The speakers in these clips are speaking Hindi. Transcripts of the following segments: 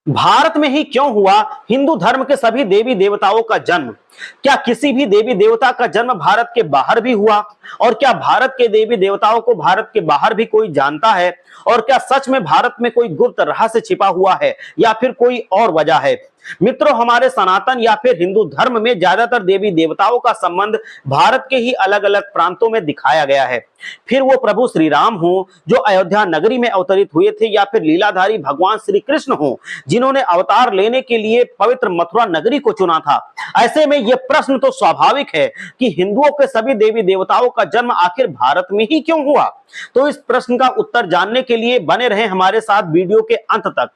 भारत में ही क्यों हुआ हिंदू धर्म के सभी देवी देवताओं का जन्म? क्या किसी भी देवी देवता का जन्म भारत के बाहर भी हुआ? और क्या भारत के देवी देवताओं को भारत के बाहर भी कोई जानता है? और क्या सच में भारत में कोई गुप्त रहस्य छिपा हुआ है या फिर कोई और वजह है? मित्रों, हमारे सनातन या फिर हिंदू धर्म में ज्यादातर देवी देवताओं का संबंध भारत के ही अलग अलग प्रांतों में दिखाया गया है। फिर वो प्रभु श्री राम हो जो अयोध्या नगरी में अवतरित हुए थे, या फिर लीलाधारी भगवान श्री कृष्ण हो जिन्होंने अवतार लेने के लिए पवित्र मथुरा नगरी को चुना था। ऐसे में यह प्रश्न तो स्वाभाविक है कि हिंदुओं के सभी देवी देवताओं का जन्म आखिर भारत में ही क्यों हुआ? तो इस प्रश्न का उत्तर जानने के लिए बने रहे हमारे साथ वीडियो के अंत तक।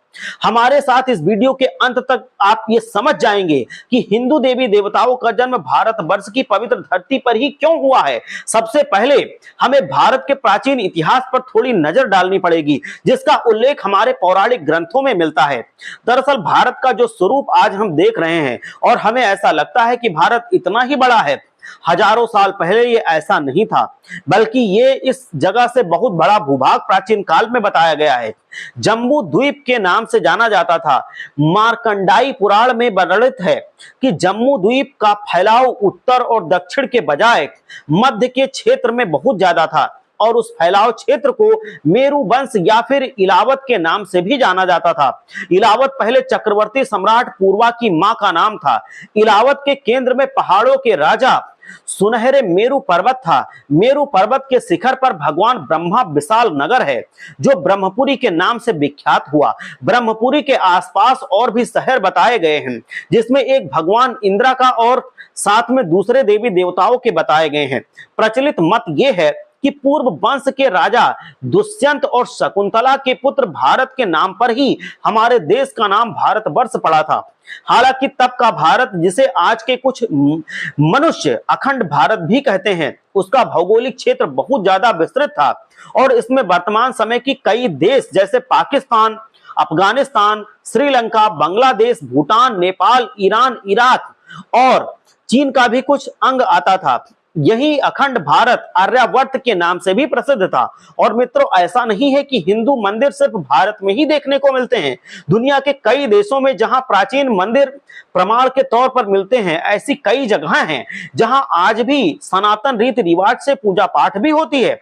हमारे साथ इस वीडियो के अंत तक आप ये समझ जाएंगे कि हिंदू देवी देवताओं का जन्म भारत वर्ष की पवित्र धरती पर ही क्यों हुआ है। सबसे पहले हमें भारत के प्राचीन इतिहास पर थोड़ी नजर डालनी पड़ेगी, जिसका उल्लेख हमारे पौराणिक ग्रंथों में मिलता है। दरअसल भारत का जो स्वरूप आज हम देख रहे हैं और हमें ऐसा लगता है कि भारत इतना ही बड़ा है, हजारों साल पहले ये ऐसा नहीं था, बल्कि ये इस जगह से बहुत बड़ा भूभाग प्राचीन काल में बताया गया है। जम्बू द्वीप के नाम से जाना जाता था। मार्कंडाई पुराण में वर्णित है कि जम्बू द्वीप का फैलाव उत्तर और दक्षिण के बजाय मध्य के क्षेत्र में बहुत ज्यादा था, और उस फैलाव क्षेत्र को मेरू वंश या फिर इलावत के नाम से भी जाना जाता था। इलावत पहले चक्रवर्ती सम्राट पूर्वा की मां का नाम था। इलावत के केंद्र में पहाड़ों के राजा सुनहरे मेरू पर्वत था। मेरू पर्वत के शिखर पर भगवान ब्रह्मा विशाल नगर है जो ब्रह्मपुरी के नाम से विख्यात हुआ। ब्रह्मपुरी के आसपास और भी शहर बताए गए हैं, जिसमें एक भगवान इंद्र का और साथ में दूसरे देवी देवताओं के बताए गए हैं। प्रचलित मत यह है कि पूर्व वंश के राजा दुष्यंत और शकुंतला के पुत्र भारत के नाम पर ही हमारे देश का नाम भारतवर्ष पड़ा था। हालांकि तब का भारत, जिसे आज के कुछ मनुष्य अखंड भारत भी कहते हैं, उसका भौगोलिक क्षेत्र बहुत ज्यादा विस्तृत था और इसमें वर्तमान समय की कई देश जैसे पाकिस्तान, अफगानिस्तान, श्रीलंका, बांग्लादेश, भूटान, नेपाल, ईरान, इराक और चीन का भी कुछ अंग आता था। यही अखंड भारत आर्यावर्त के नाम से भी प्रसिद्ध था। और मित्रों, ऐसा नहीं है कि हिंदू मंदिर सिर्फ भारत में ही देखने को मिलते हैं। दुनिया के कई देशों में जहां प्राचीन मंदिर प्रमाण के तौर पर मिलते हैं, ऐसी कई जगहें हैं जहां आज भी सनातन रीति रिवाज से पूजा पाठ भी होती है।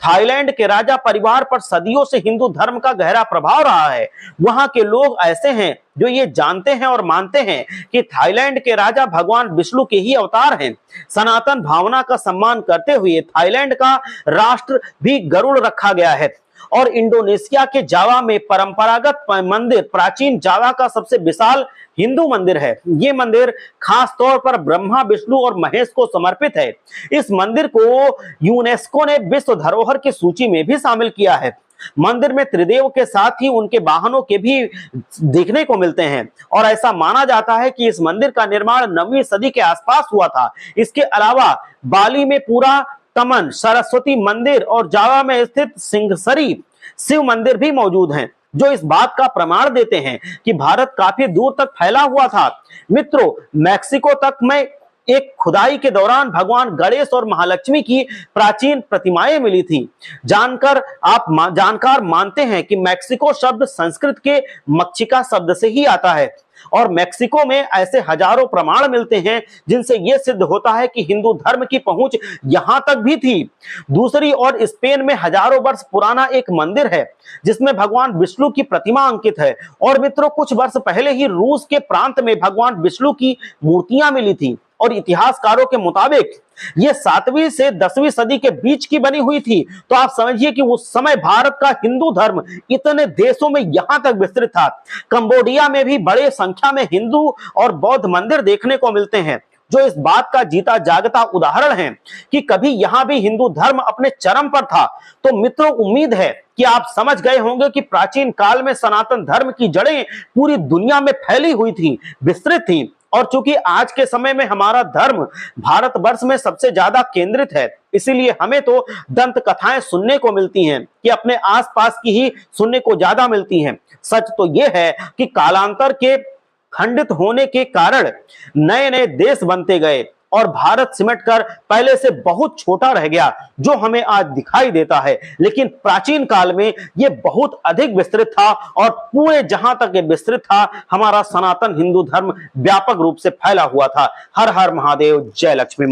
थाईलैंड के राजा परिवार पर सदियों से हिंदू धर्म का गहरा प्रभाव रहा है। वहां के लोग ऐसे हैं जो ये जानते हैं और मानते हैं कि थाईलैंड के राजा भगवान विष्णु के ही अवतार हैं। सनातन भावना का सम्मान करते हुए थाईलैंड का राष्ट्र भी गरुड़ रखा गया है। और इंडोनेशिया के जावा में परंपरागत मंदिर प्राचीन जावा का सबसे विशाल हिंदू मंदिर है। ये मंदिर खास तौर पर ब्रह्मा, विष्णु और महेश को समर्पित है। इस मंदिर को यूनेस्को ने विश्व धरोहर की सूची में भी शामिल किया है। मंदिर में त्रिदेव के साथ ही उनके वाहनों के भी देखने को मिलते हैं और ऐसा माना जाता है कि इस मंदिर का निर्माण 9वीं सदी के आसपास हुआ था। इसके अलावा बाली में पूरा तमन सरस्वती मंदिर और जावा में स्थित सिंहसरी शिव मंदिर भी मौजूद हैं, जो इस बात का प्रमाण देते हैं कि भारत काफी दूर तक फैला हुआ था। मित्रों, मैक्सिको तक में एक खुदाई के दौरान भगवान गणेश और महालक्ष्मी की प्राचीन प्रतिमाएं मिली थी। जानकार मानते हैं कि मैक्सिको शब्द संस्कृत के मक्षिका शब्द से ही आता है और मैक्सिको में ऐसे हजारों प्रमाण मिलते हैं जिनसे यह सिद्ध होता है कि हिंदू धर्म की पहुंच यहां तक भी थी। दूसरी ओर स्पेन में हजारों वर्ष पुराना एक मंदिर है जिसमें भगवान विष्णु की प्रतिमा अंकित है। और मित्रों, कुछ वर्ष पहले ही रूस के प्रांत में भगवान विष्णु की मूर्तियां मिली थी और इतिहासकारों के मुताबिक ये 7वीं से 10वीं सदी के बीच की बनी हुई थी। तो आप समझिए कि उस समय भारत का हिंदू धर्म इतने देशों में यहां तक विस्तृत था। कंबोडिया में भी बड़े संख्या में हिंदू और बौद्ध मंदिर देखने को मिलते हैं, जो इस बात का जीता जागता उदाहरण है कि कभी यहां भी हिंदू धर्म अपने चरम पर था। तो मित्रों, उम्मीद है कि आप समझ गए होंगे कि प्राचीन काल में सनातन धर्म की जड़ें पूरी दुनिया में फैली हुई थी, विस्तृत थी। और चूंकि आज के समय में हमारा धर्म भारतवर्ष में सबसे ज्यादा केंद्रित है, इसीलिए हमें तो दंत कथाएं सुनने को मिलती हैं कि अपने आसपास की ही सुनने को ज्यादा मिलती हैं। सच तो यह है कि कालांतर के खंडित होने के कारण नए नए देश बनते गए और भारत सिमटकर पहले से बहुत छोटा रह गया, जो हमें आज दिखाई देता है। लेकिन प्राचीन काल में यह बहुत अधिक विस्तृत था और पूरे जहां तक यह विस्तृत था, हमारा सनातन हिंदू धर्म व्यापक रूप से फैला हुआ था। हर हर महादेव, जय लक्ष्मी।